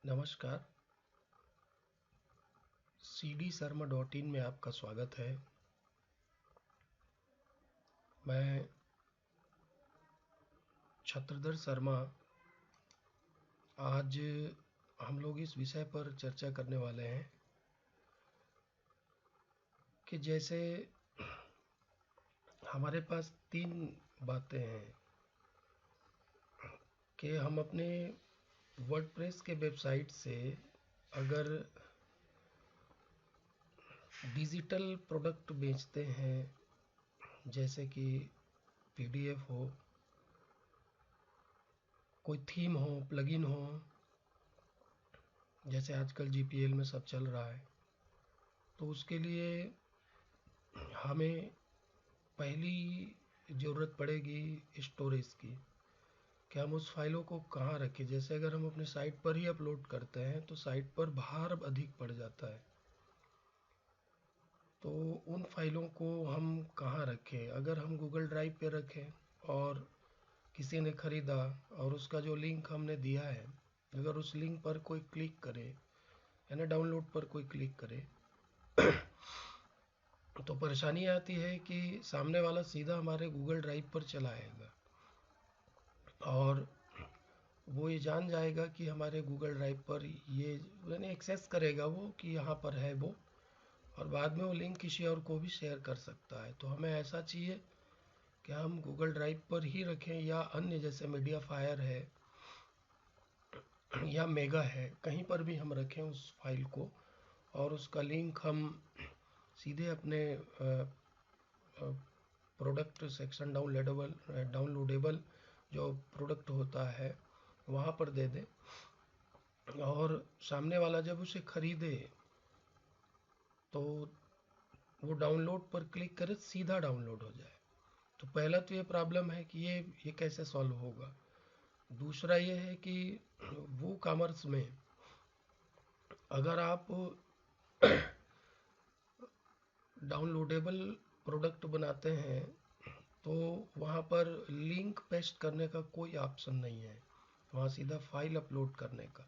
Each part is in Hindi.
नमस्कार। cdsharma.in में आपका स्वागत है। मैं छत्रधर शर्मा। आज हम लोग इस विषय पर चर्चा करने वाले हैं कि जैसे हमारे पास तीन बातें हैं कि हम अपने वर्डप्रेस के वेबसाइट से अगर डिजिटल प्रोडक्ट बेचते हैं, जैसे कि पीडीएफ हो, कोई थीम हो, प्लगइन हो, जैसे आजकल जीपीएल में सब चल रहा है, तो उसके लिए हमें पहली ज़रूरत पड़ेगी स्टोरेज की कि हम उस फाइलों को कहाँ रखें। जैसे अगर हम अपने साइट पर ही अपलोड करते हैं तो साइट पर भार अधिक पड़ जाता है, तो उन फाइलों को हम कहाँ रखें। अगर हम गूगल ड्राइव पे रखें और किसी ने ख़रीदा और उसका जो लिंक हमने दिया है, अगर उस लिंक पर कोई क्लिक करे यानी डाउनलोड पर कोई क्लिक करे तो परेशानी आती है कि सामने वाला सीधा हमारे गूगल ड्राइव पर चला आएगा और वो ये जान जाएगा कि हमारे गूगल ड्राइव पर ये यानी एक्सेस करेगा वो कि यहाँ पर है वो, और बाद में वो लिंक किसी और को भी शेयर कर सकता है। तो हमें ऐसा चाहिए कि हम गूगल ड्राइव पर ही रखें या अन्य जैसे मीडिया फायर है या मेगा है, कहीं पर भी हम रखें उस फाइल को और उसका लिंक हम सीधे अपने प्रोडक्ट सेक्शन डाउनलोडेबल जो प्रोडक्ट होता है वहाँ पर दे दें और सामने वाला जब उसे ख़रीदे तो वो डाउनलोड पर क्लिक करे, सीधा डाउनलोड हो जाए। तो पहला तो ये प्रॉब्लम है कि ये कैसे सॉल्व होगा। दूसरा ये है कि वो कॉमर्स में अगर आप डाउनलोडेबल प्रोडक्ट बनाते हैं तो वहाँ पर लिंक पेस्ट करने का कोई ऑप्शन नहीं है, वहाँ सीधा फाइल अपलोड करने का।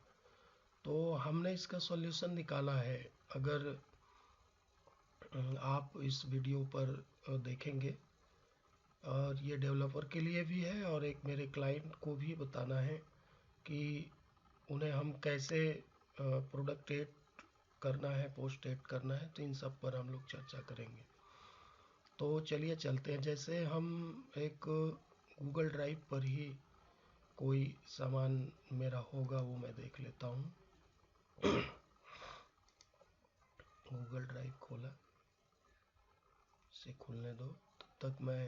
तो हमने इसका सॉल्यूशन निकाला है। अगर आप इस वीडियो पर देखेंगे, और ये डेवलपर के लिए भी है और एक मेरे क्लाइंट को भी बताना है कि उन्हें हम कैसे प्रोडक्ट एड करना है, पोस्ट एड करना है, तो इन सब पर हम लोग चर्चा करेंगे। तो चलिए चलते हैं। जैसे हम एक गूगल ड्राइव पर ही कोई सामान मेरा होगा वो मैं देख लेता हूँ। गूगल ड्राइव खोला, से खुलने दो, तब तक मैं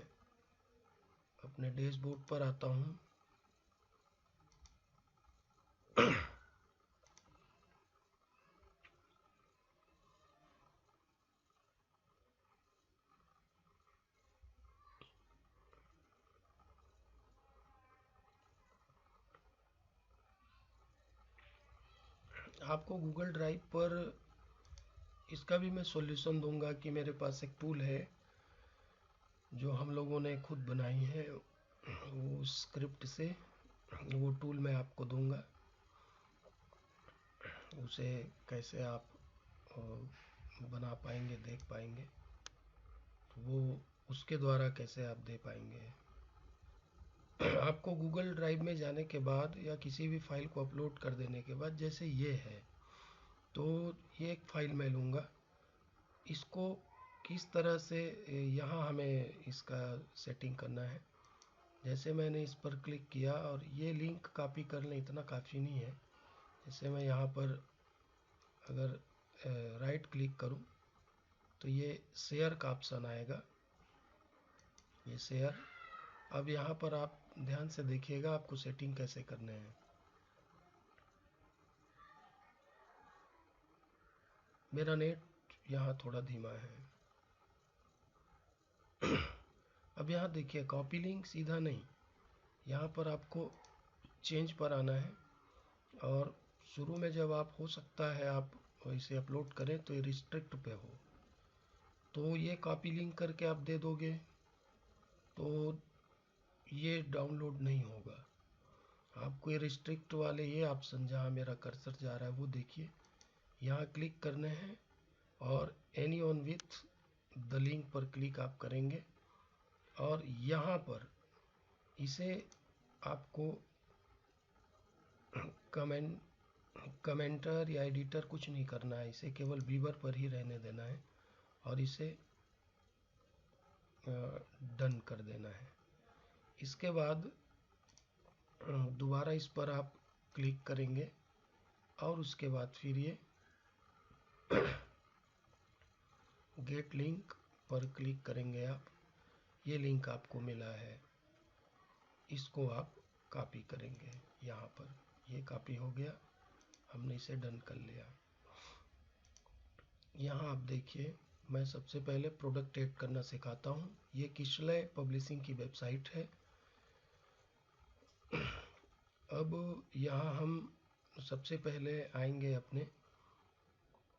अपने डैशबोर्ड पर आता हूँ। आपको गूगल ड्राइव पर इसका भी मैं सॉल्यूशन दूंगा कि मेरे पास एक टूल है जो हम लोगों ने खुद बनाई है, वो स्क्रिप्ट से, वो टूल मैं आपको दूंगा। उसे कैसे आप बना पाएंगे, देख पाएंगे, तो वो उसके द्वारा कैसे आप दे पाएंगे। आपको गूगल ड्राइव में जाने के बाद या किसी भी फाइल को अपलोड कर देने के बाद, जैसे ये है, तो ये एक फाइल मैं लूँगा, इसको किस तरह से यहाँ हमें इसका सेटिंग करना है। जैसे मैंने इस पर क्लिक किया और ये लिंक कॉपी कर लें, इतना काफ़ी नहीं है। जैसे मैं यहाँ पर अगर राइट क्लिक करूँ तो ये शेयर का ऑप्शन आएगा, ये शेयर। अब यहाँ पर आप ध्यान से देखिएगा आपको सेटिंग कैसे करने हैं। मेरा नेट यहाँ थोड़ा धीमा है। अब यहाँ देखिए, कॉपी लिंक सीधा नहीं, यहाँ पर आपको चेंज पर आना है और शुरू में जब आप, हो सकता है आप इसे अपलोड करें तो ये रिस्ट्रिक्ट पे हो, तो ये कॉपी लिंक करके आप दे दोगे तो ये डाउनलोड नहीं होगा। आप आपको ये रिस्ट्रिक्ट वाले ये ऑप्शन जहाँ मेरा कर्सर जा रहा है वो देखिए, यहाँ क्लिक करने हैं और any on with the link पर क्लिक आप करेंगे और यहाँ पर इसे आपको कमेंटर या एडिटर कुछ नहीं करना है, इसे केवल व्यूअर पर ही रहने देना है और इसे डन कर देना है। इसके बाद दोबारा इस पर आप क्लिक करेंगे और उसके बाद फिर ये गेट लिंक पर क्लिक करेंगे आप। ये लिंक आपको मिला है, इसको आप कॉपी करेंगे यहाँ पर। ये कॉपी हो गया, हमने इसे डन कर लिया। यहाँ आप देखिए, मैं सबसे पहले प्रोडक्ट ऐड करना सिखाता हूँ। ये किशलय पब्लिशिंग की वेबसाइट है। अब यहाँ हम सबसे पहले आएंगे अपने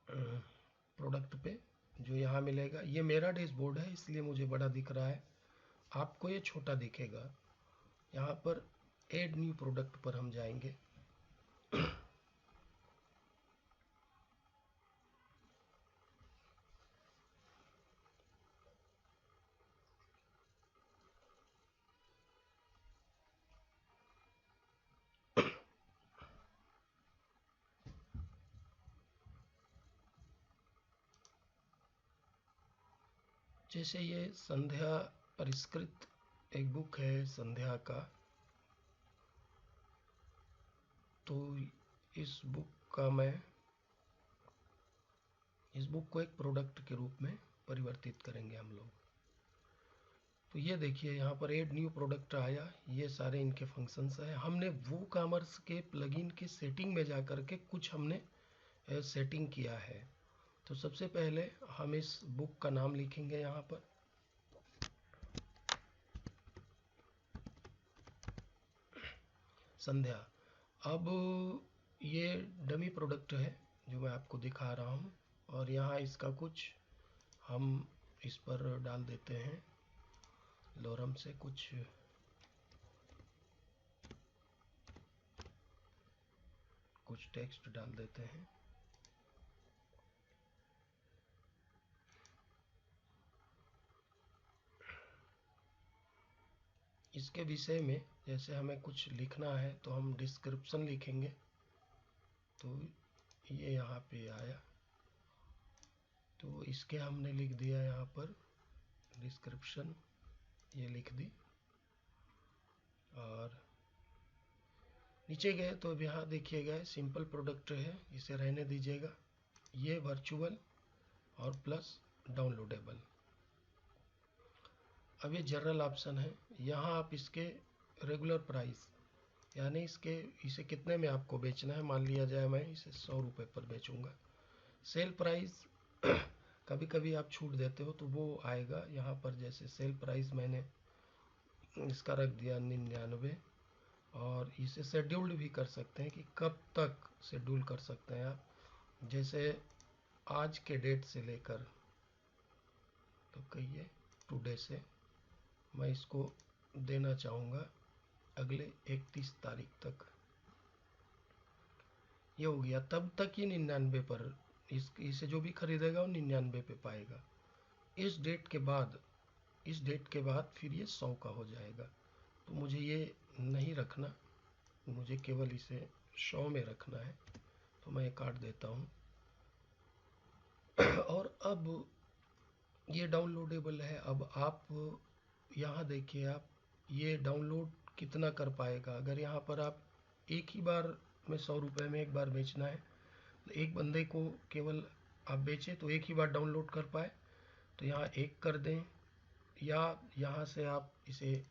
प्रोडक्ट पे, जो यहाँ मिलेगा। ये मेरा डैशबोर्ड है इसलिए मुझे बड़ा दिख रहा है, आपको ये छोटा दिखेगा। यहाँ पर ऐड न्यू प्रोडक्ट पर हम जाएंगे। जैसे ये संध्या परिष्कृत एक बुक है संध्या का, तो इस बुक को एक प्रोडक्ट के रूप में परिवर्तित करेंगे हम लोग। तो ये देखिए यहाँ पर ऐड न्यू प्रोडक्ट आया, ये सारे इनके फंक्शंस हैं। हमने वूकॉमर्स के प्लगइन के सेटिंग में जाकर के कुछ हमने सेटिंग किया है। तो सबसे पहले हम इस बुक का नाम लिखेंगे यहाँ पर, संध्या। अब ये डमी प्रोडक्ट है जो मैं आपको दिखा रहा हूँ और यहाँ इसका कुछ हम इस पर डाल देते हैं, लोरम से कुछ टेक्स्ट डाल देते हैं। इसके विषय में जैसे हमें कुछ लिखना है तो हम डिस्क्रिप्शन लिखेंगे। तो ये यहाँ पे आया, तो इसके हमने लिख दिया यहाँ पर डिस्क्रिप्शन, ये लिख दी। और नीचे गए तो अब यहाँ देखिएगा सिंपल प्रोडक्ट है, इसे रहने दीजिएगा। ये वर्चुअल और प्लस डाउनलोडेबल। अब ये जनरल ऑप्शन है, यहाँ आप इसके रेगुलर प्राइस यानी इसे कितने में आपको बेचना है। मान लिया जाए मैं इसे 100 रुपये पर बेचूंगा। सेल प्राइस कभी कभी आप छूट देते हो तो वो आएगा यहाँ पर। जैसे सेल प्राइस मैंने इसका रख दिया 99, और इसे शेड्यूल्ड भी कर सकते हैं कि कब तक शेड्यूल कर सकते हैं आप। जैसे आज के डेट से लेकर, तो कहिए टुडे से मैं इसको देना चाहूँगा अगले 31 तारीख तक। ये हो गया, तब तक ये 99 पर, इसे जो भी खरीदेगा वो 99 पे पाएगा। इस डेट के बाद फिर ये 100 का हो जाएगा। तो मुझे ये नहीं रखना, मुझे केवल इसे 100 में रखना है, तो मैं ये काट देता हूँ। और अब ये डाउनलोडेबल है। अब आप यहाँ देखिए, आप ये डाउनलोड कितना कर पाएगा। अगर यहाँ पर आप एक ही बार में 100 रुपये में एक बार बेचना है, तो एक बंदे को केवल आप बेचें तो एक ही बार डाउनलोड कर पाए, तो यहाँ एक कर दें। या यहाँ से आप इसे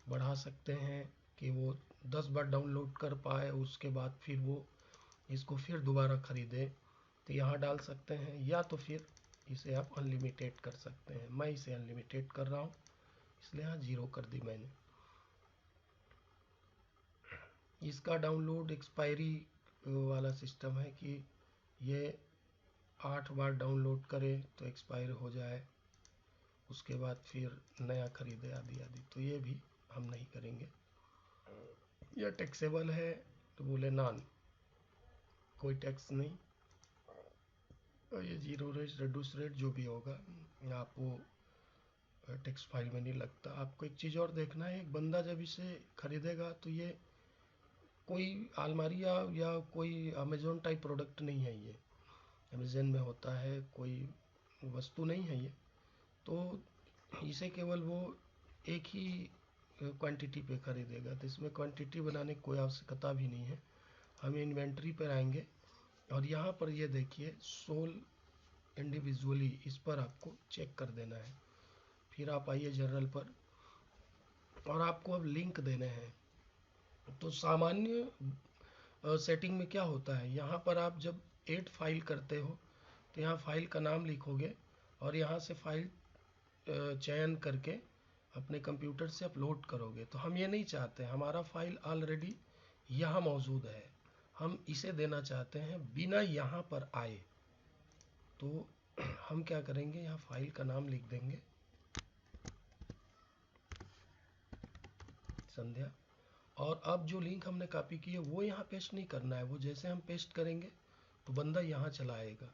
बढ़ा सकते हैं कि वो 10 बार डाउनलोड कर पाए, उसके बाद फिर वो इसको फिर दोबारा ख़रीदे, तो यहाँ डाल सकते हैं। या तो फिर इसे आप अनलिमिटेड कर सकते हैं। मैं इसे अनलिमिटेड कर रहा हूँ, इसलिए यहाँ 0 कर दी मैंने। इसका डाउनलोड एक्सपायरी वाला सिस्टम है कि ये 8 बार डाउनलोड करे तो एक्सपायर हो जाए, उसके बाद फिर नया खरीदे आदि आदि। तो ये भी हम नहीं करेंगे। या टैक्सेबल है तो बोले नॉन, कोई टैक्स नहीं, और ये जीरो रेट रिड्यूस रेट जो भी होगा आपको टैक्स फाइल में नहीं लगता। आपको एक चीज़ और देखना है, एक बंदा जब इसे खरीदेगा तो ये कोई अलमारी या कोई अमेजोन टाइप प्रोडक्ट नहीं है, ये अमेजन में होता है कोई वस्तु नहीं है ये, तो इसे केवल वो एक ही क्वांटिटी पे खरीदेगा, तो इसमें क्वांटिटी बनाने की कोई आवश्यकता भी नहीं है। हम इन्वेंट्री पर आएंगे और यहाँ पर ये देखिए सोल इंडिविजुअली, इस पर आपको चेक कर देना है। फिर आप आइए जनरल पर और आपको अब लिंक देने हैं। तो सामान्य सेटिंग में क्या होता है, यहाँ पर आप जब ऐड फाइल करते हो तो यहाँ फाइल का नाम लिखोगे और यहाँ से फाइल चयन करके अपने कंप्यूटर से अपलोड करोगे। तो हम ये नहीं चाहते, हमारा फाइल ऑलरेडी यहाँ मौजूद है, हम इसे देना चाहते हैं बिना यहाँ पर आए। तो हम क्या करेंगे, यहाँ फाइल का नाम लिख देंगे संध्या, और अब जो लिंक हमने कॉपी की है वो यहाँ पेस्ट नहीं करना है, वो जैसे हम पेस्ट करेंगे तो बंदा यहाँ चला आएगा।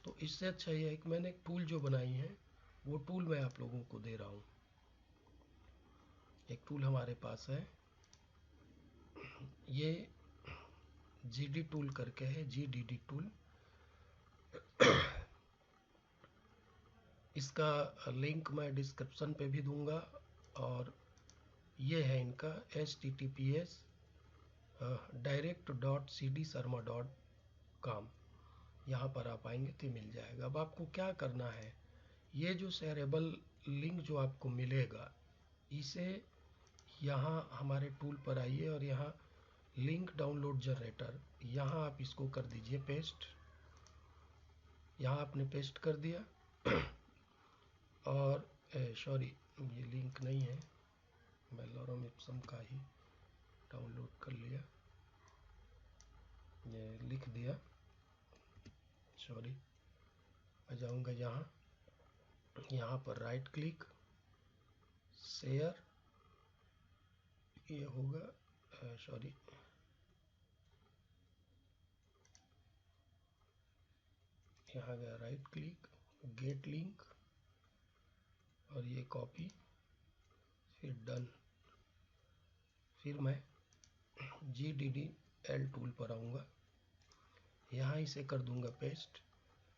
तो इससे अच्छा ये है कि मैंने एक टूल जो बनाई है वो टूल मैं आप लोगों को दे रहा हूँ। एक टूल हमारे पास है, ये GD टूल करके है, GDD टूल। इसका लिंक मैं डिस्क्रिप्शन पे भी दूंगा, और ये है इनका https direct.cdsarma.com, यहाँ पर आप आएंगे तो मिल जाएगा। अब आपको क्या करना है, ये जो शेयरेबल लिंक जो आपको मिलेगा इसे यहाँ हमारे टूल पर आइए और यहाँ लिंक डाउनलोड जनरेटर, यहाँ आप इसको कर दीजिए पेस्ट। यहाँ आपने पेस्ट कर दिया और सॉरी ये लिंक नहीं है, मैं लॉरम इप्सम का ही डाउनलोड कर लिया, ये लिख दिया, सॉरी। मैं जाऊँगा यहाँ पर राइट क्लिक शेयर, ये होगा सॉरी, यहाँ गया राइट क्लिक गेट लिंक और ये कॉपी, फिर डन। फिर मैं GDDL टूल पर आऊँगा, यहाँ इसे कर दूंगा पेस्ट।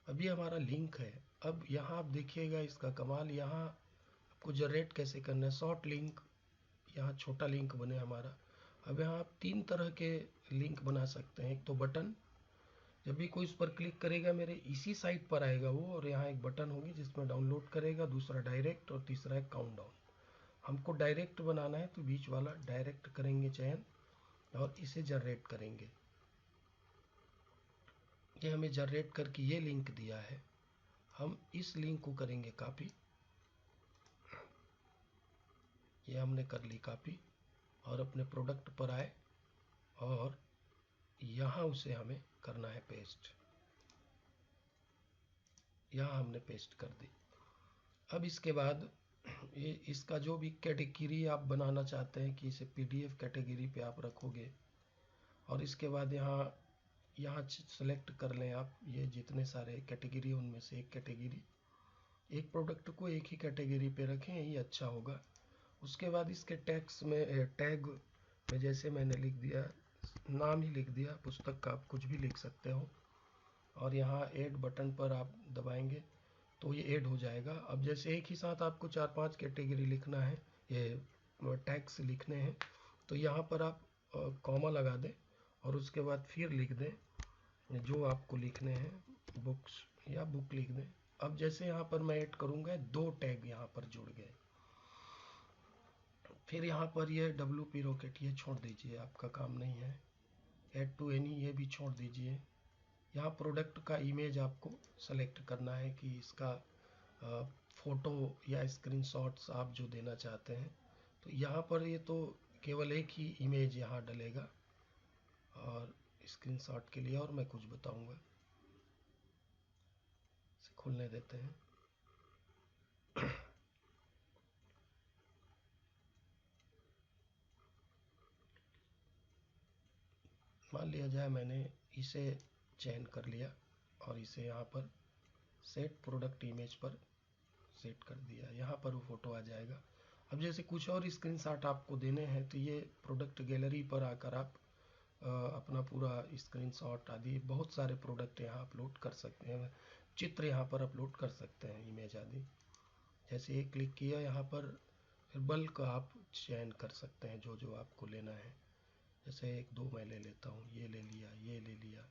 अभी हमारा लिंक है। अब यहाँ आप देखिएगा इसका कमाल, यहाँ आपको जनरेट कैसे करना है, शॉर्ट लिंक, यहाँ छोटा लिंक बने हमारा। अब यहाँ आप 3 तरह के लिंक बना सकते हैं। एक तो बटन, जब भी कोई उस पर क्लिक करेगा मेरे इसी साइट पर आएगा वो, और यहाँ एक बटन होगी जिसमें डाउनलोड करेगा, दूसरा डायरेक्ट और तीसरा है काउंटडाउन। हमको डायरेक्ट बनाना है तो बीच वाला डायरेक्ट करेंगे चयन और इसे जनरेट करेंगे। ये हमें जनरेट करके ये लिंक दिया है, हम इस लिंक को करेंगे कॉपी, ये हमने कर ली कॉपी, और अपने प्रोडक्ट पर आए और यहाँ उसे हमें करना है पेस्ट, यहाँ हमने पेस्ट कर दी। अब इसके बाद ये इसका जो भी कैटेगरी आप बनाना चाहते हैं कि इसे PDF कैटेगरी पे आप रखोगे, और इसके बाद यहाँ सेलेक्ट कर लें आप ये जितने सारे कैटेगरी उनमें से एक कैटेगरी, एक प्रोडक्ट को एक ही कैटेगरी पे रखें, यही अच्छा होगा। उसके बाद इसके टैग में जैसे मैंने लिख दिया, नाम ही लिख दिया, पुस्तक का आप कुछ भी लिख सकते हो, और यहाँ ऐड बटन पर आप दबाएंगे तो ये ऐड हो जाएगा। अब जैसे एक ही साथ आपको 4-5 कैटेगरी लिखना है, ये टैग्स लिखने हैं, तो यहाँ पर आप कॉमा लगा दें और उसके बाद फिर लिख दें जो आपको लिखने हैं, बुक्स या बुक लिख दें। अब जैसे यहाँ पर मैं ऐड करूँगा 2 टैग यहाँ पर जुड़ गए। फिर यहाँ पर ये WP रॉकेट ये छोड़ दीजिए, आपका काम नहीं है। ऐड टू एनी ये भी छोड़ दीजिए। यहाँ प्रोडक्ट का इमेज आपको सेलेक्ट करना है कि इसका फ़ोटो या स्क्रीनशॉट्स आप जो देना चाहते हैं, तो यहाँ पर ये तो केवल एक ही इमेज यहाँ डलेगा और स्क्रीनशॉट के लिए, और मैं कुछ बताऊँगा, इसे खुलने देते हैं। मान लिया जाए मैंने इसे चयन कर लिया और इसे यहाँ पर सेट प्रोडक्ट इमेज पर सेट कर दिया, यहाँ पर वो फ़ोटो आ जाएगा। अब जैसे कुछ और स्क्रीनशॉट आपको देने हैं तो ये प्रोडक्ट गैलरी पर आकर आप अपना पूरा स्क्रीनशॉट आदि बहुत सारे प्रोडक्ट यहाँ अपलोड कर सकते हैं, चित्र यहाँ पर अपलोड कर सकते हैं, इमेज आदि। जैसे ये क्लिक किया यहाँ पर, फिर बल्क आप चयन कर सकते हैं जो जो आपको लेना है। जैसे 1-2 मैं ले लेता हूँ, ये ले लिया, ये ले लिया,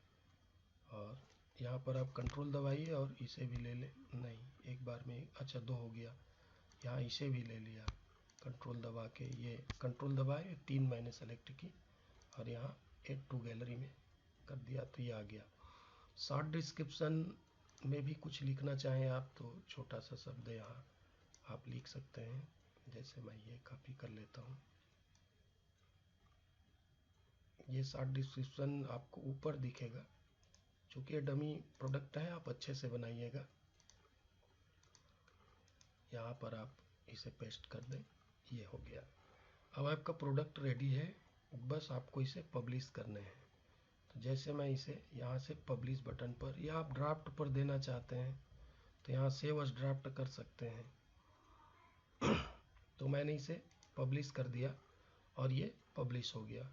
और यहाँ पर आप कंट्रोल दबाइए और इसे भी ले लें। नहीं, एक बार में अच्छा 2 हो गया। यहाँ इसे भी ले लिया, कंट्रोल दबा के, ये कंट्रोल दबाए 3 मैंने सेलेक्ट की और यहाँ ऐड टू गैलरी में कर दिया तो ये आ गया। शॉर्ट डिस्क्रिप्शन में भी कुछ लिखना चाहें आप तो छोटा सा शब्द यहाँ आप लिख सकते हैं। जैसे मैं ये कॉपी कर लेता हूँ, ये शॉर्ट डिस्क्रिप्शन आपको ऊपर दिखेगा। चूँकि ये डमी प्रोडक्ट है, आप अच्छे से बनाइएगा। यहाँ पर आप इसे पेस्ट कर दें, ये हो गया। अब आपका प्रोडक्ट रेडी है, बस आपको इसे पब्लिश करने हैं। तो जैसे मैं इसे यहाँ से पब्लिश बटन पर, या आप ड्राफ्ट पर देना चाहते हैं तो यहाँ सेव एज ड्राफ्ट कर सकते हैं। तो मैंने इसे पब्लिश कर दिया और ये पब्लिश हो गया,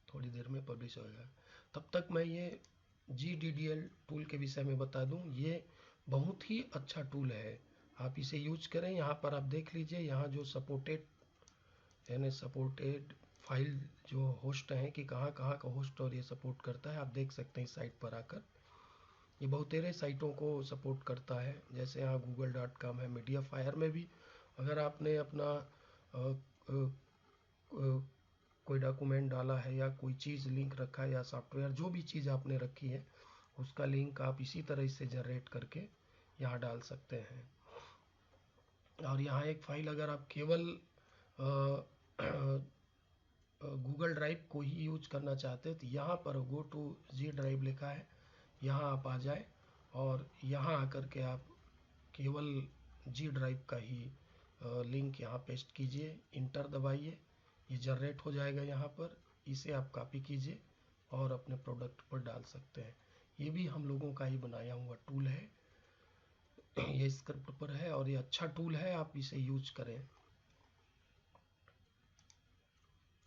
थोड़ी देर में पब्लिश होगा। तब तक मैं ये GDDL टूल के विषय में बता दूं, ये बहुत ही अच्छा टूल है, आप इसे यूज करें। यहाँ पर आप देख लीजिए, यहाँ जो सपोर्टेड यानी सपोर्टेड फाइल जो होस्ट हैं कि कहाँ कहाँ का होस्ट और ये सपोर्ट करता है, आप देख सकते हैं इस साइट पर आकर। ये बहुतेरे साइटों को सपोर्ट करता है, जैसे यहाँ google.com है। मीडिया फायर में भी अगर आपने अपना कोई डॉक्यूमेंट डाला है या कोई चीज़ लिंक रखा है या सॉफ्टवेयर जो भी चीज़ आपने रखी है उसका लिंक आप इसी तरह इससे जनरेट करके यहाँ डाल सकते हैं। और यहाँ एक फाइल अगर आप केवल गूगल ड्राइव को ही यूज करना चाहते हैं तो यहाँ पर गो टू जी ड्राइव लिखा है, यहाँ आप आ जाए और यहाँ आकर के आप केवल जी ड्राइव का ही लिंक यहाँ पेस्ट कीजिए, इंटर दबाइए, ये जनरेट हो जाएगा यहाँ पर। इसे आप कॉपी कीजिए और अपने प्रोडक्ट पर डाल सकते हैं। ये भी हम लोगों का ही बनाया हुआ टूल है, ये स्क्रिप्ट पर है और ये अच्छा टूल है, आप इसे यूज करें।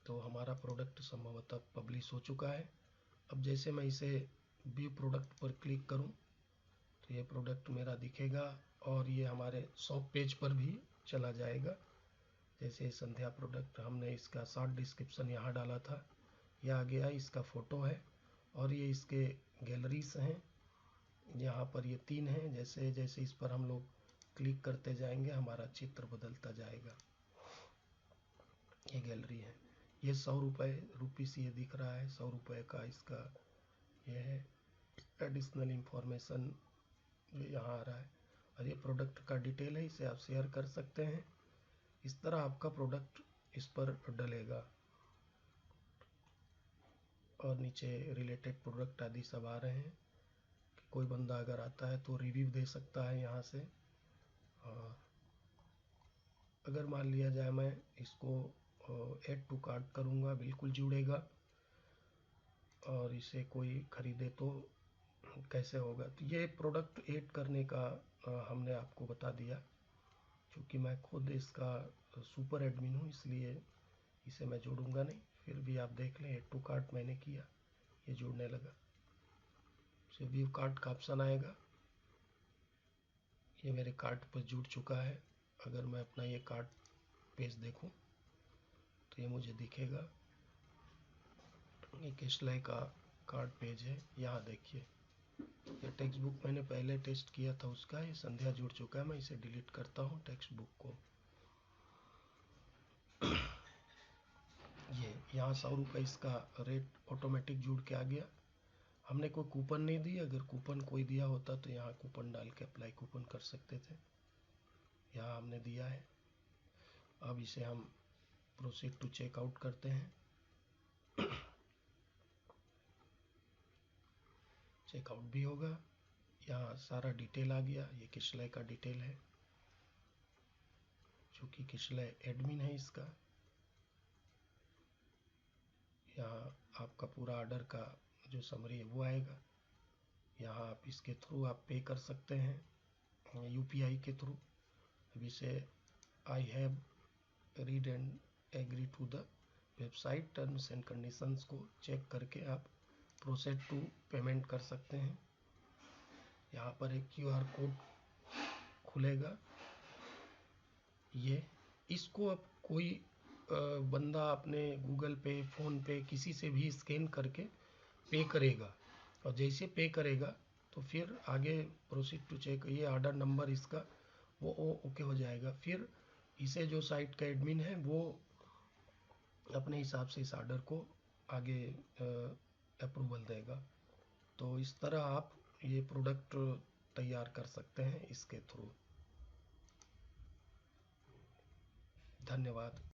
तो हमारा प्रोडक्ट संभवतः पब्लिश हो चुका है। अब जैसे मैं इसे व्यू प्रोडक्ट पर क्लिक करूं तो ये प्रोडक्ट मेरा दिखेगा और ये हमारे शॉप पेज पर भी चला जाएगा। जैसे संध्या प्रोडक्ट, हमने इसका शॉर्ट डिस्क्रिप्शन यहाँ डाला था, यह आ गया, इसका फ़ोटो है और ये इसके गैलरीज हैं। यहाँ पर ये 3 हैं, जैसे जैसे इस पर हम लोग क्लिक करते जाएंगे हमारा चित्र बदलता जाएगा। ये गैलरी है, ये 100 रुपीस ये दिख रहा है, 100 रुपये का इसका ये है। एडिशनल इंफॉर्मेशन जो यहाँ आ रहा है और ये प्रोडक्ट का डिटेल है, इसे आप शेयर कर सकते हैं। इस तरह आपका प्रोडक्ट इस पर डलेगा और नीचे रिलेटेड प्रोडक्ट आदि सब आ रहे हैं। कोई बंदा अगर आता है तो रिव्यू दे सकता है यहाँ से। और अगर मान लिया जाए मैं इसको ऐड टू कार्ट करूँगा, बिल्कुल जुड़ेगा और इसे कोई खरीदे तो कैसे होगा। तो ये प्रोडक्ट ऐड करने का हमने आपको बता दिया। क्योंकि मैं खुद इसका सुपर एडमिन हूँ इसलिए इसे मैं जोड़ूंगा नहीं, फिर भी आप देख लें, ऐड टू कार्ट मैंने किया, ये जुड़ने लगा। से व्यू कार्ट का ऑप्शन आएगा, ये मेरे कार्ट पर जुड़ चुका है। अगर मैं अपना ये कार्ट पेज देखूं तो ये मुझे दिखेगा, ये किसलय का कार्ट पेज है। यहाँ देखिए, ये टेक्स्ट बुक मैंने पहले टेस्ट किया था उसका, ये संध्या जुड़ चुका है। मैं इसे डिलीट करता हूँ टेक्स्ट बुक को। ये यहाँ 100 रुपये इसका रेट ऑटोमेटिक जुड़ के आ गया। हमने कोई कूपन नहीं दी, अगर कूपन कोई दिया होता तो यहाँ कूपन डाल के अप्लाई कूपन कर सकते थे, यहाँ हमने दिया है। अब इसे हम प्रोसीड टू चेकआउट करते हैं। चेकआउट भी होगा, यहाँ सारा डिटेल आ गया, ये किसलय का डिटेल है, चूँकि किसलय एडमिन है इसका। यहाँ आपका पूरा ऑर्डर का जो समरी है वो आएगा। यहाँ आप इसके थ्रू आप पे कर सकते हैं यूपीआई के थ्रू। अब इसे I have read and agree to the website terms and conditions को चेक करके आप प्रोसीड टू पेमेंट कर सकते हैं। यहाँ पर एक क्यूआर कोड खुलेगा। ये इसको अब कोई बंदा अपने गूगल पे, फ़ोन पे किसी से भी स्कैन करके पे करेगा, और जैसे पे करेगा तो फिर आगे प्रोसीड टू चेक, ये ऑर्डर नंबर इसका वो ओके हो जाएगा। फिर इसे जो साइट का एडमिन है वो अपने हिसाब से इस ऑर्डर को आगे अप्रूवल देगा। तो इस तरह आप ये प्रोडक्ट तैयार कर सकते हैं इसके थ्रू। धन्यवाद।